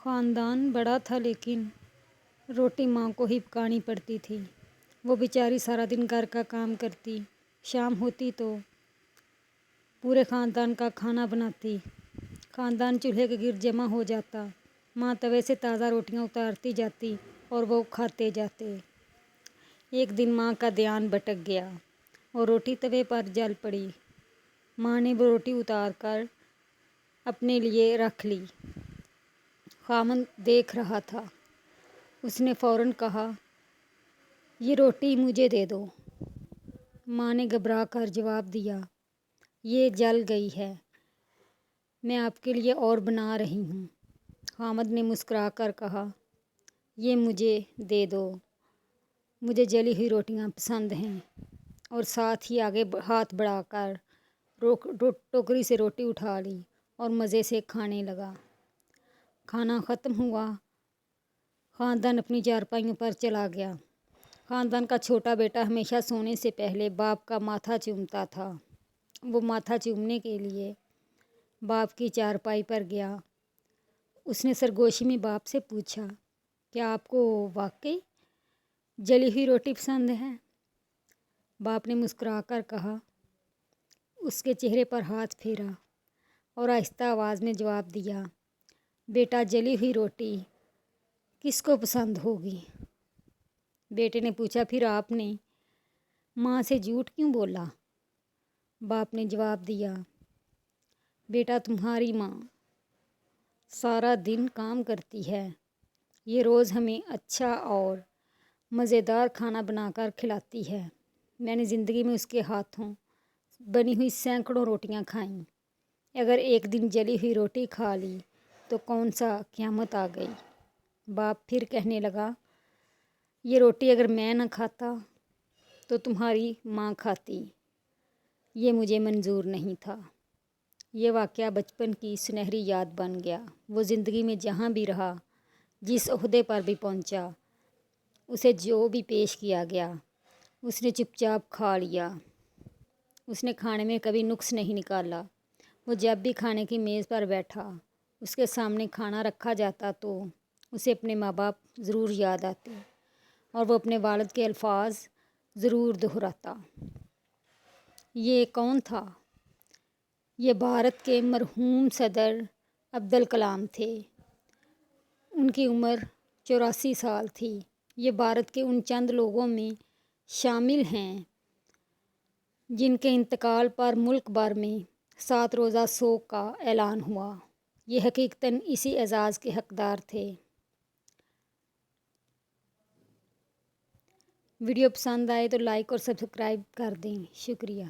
خاندان بڑا تھا لیکن روٹی ماں کو ہی پکانی پڑتی تھی۔ وہ بیچاری سارا دن گھر کا کام کرتی، شام ہوتی تو پورے خاندان کا کھانا بناتی۔ خاندان چولہے کے گرد جمع ہو جاتا، ماں توے سے تازہ روٹیاں اتارتی جاتی اور وہ کھاتے جاتے۔ ایک دن ماں کا دھیان بھٹک گیا اور روٹی توے پر جل پڑی۔ ماں نے وہ روٹی اتار کر اپنے لیے رکھ لی۔ خاوند دیکھ رہا تھا۔ اس نے فوراً کہا، "یہ روٹی مجھے دے دو۔" ماں نے گھبرا کر جواب دیا، "یہ جل گئی ہے، میں آپ کے لیے اور بنا رہی ہوں۔" خاوند نے مسکرا کر کہا، "یہ مجھے دے دو، مجھے جلی ہوئی روٹیاں پسند ہیں۔" اور ساتھ ہی آگے ہاتھ بڑھا کر ٹوکری سے روٹی اٹھا لی اور مزے سے کھانے لگا۔ کھانا ختم ہوا، خاندان اپنی چارپائیوں پر چلا گیا۔ خاندان کا چھوٹا بیٹا ہمیشہ سونے سے پہلے باپ کا ماتھا چومتا تھا۔ وہ ماتھا چومنے کے لیے باپ کی چارپائی پر گیا۔ اس نے سرگوشی میں باپ سے پوچھا، "کیا آپ کو واقعی جلی ہوئی روٹی پسند ہے؟" باپ نے مسکرا کر کہا۔ اس کے چہرے پر ہاتھ پھیرا اور آہستہ آواز میں جواب دیا، "بیٹا، جلی ہوئی روٹی کس کو پسند ہوگی؟" بیٹے نے پوچھا، "پھر آپ نے ماں سے جھوٹ کیوں بولا؟" باپ نے جواب دیا، "بیٹا، تمہاری ماں سارا دن کام کرتی ہے، یہ روز ہمیں اچھا اور مزیدار کھانا بنا کر کھلاتی ہے۔ میں نے زندگی میں اس کے ہاتھوں بنی ہوئی سینکڑوں روٹیاں کھائیں، اگر ایک دن جلی ہوئی روٹی کھا لی تو کون سا قیامت آ گئی۔" باپ پھر کہنے لگا، "یہ روٹی اگر میں نہ کھاتا تو تمہاری ماں کھاتی، یہ مجھے منظور نہیں تھا۔" یہ واقعہ بچپن کی سنہری یاد بن گیا۔ وہ زندگی میں جہاں بھی رہا، جس عہدے پر بھی پہنچا، اسے جو بھی پیش کیا گیا، اس نے چپ چاپ کھا لیا۔ اس نے کھانے میں کبھی نقص نہیں نکالا۔ وہ جب بھی کھانے کی میز پر بیٹھا، اس کے سامنے کھانا رکھا جاتا تو اسے اپنے ماں باپ ضرور یاد آتے اور وہ اپنے والد کے الفاظ ضرور دہراتا۔ یہ کون تھا؟ یہ بھارت کے مرحوم صدر عبدالکلام تھے۔ ان کی عمر 84 سال تھی۔ یہ بھارت کے ان چند لوگوں میں شامل ہیں جن کے انتقال پر ملک بھر میں 7 روزہ سوگ کا اعلان ہوا۔ یہ حقیقتاً اسی اعزاز کے حقدار تھے۔ ویڈیو پسند آئے تو لائک اور سبسکرائب کر دیں۔ شکریہ۔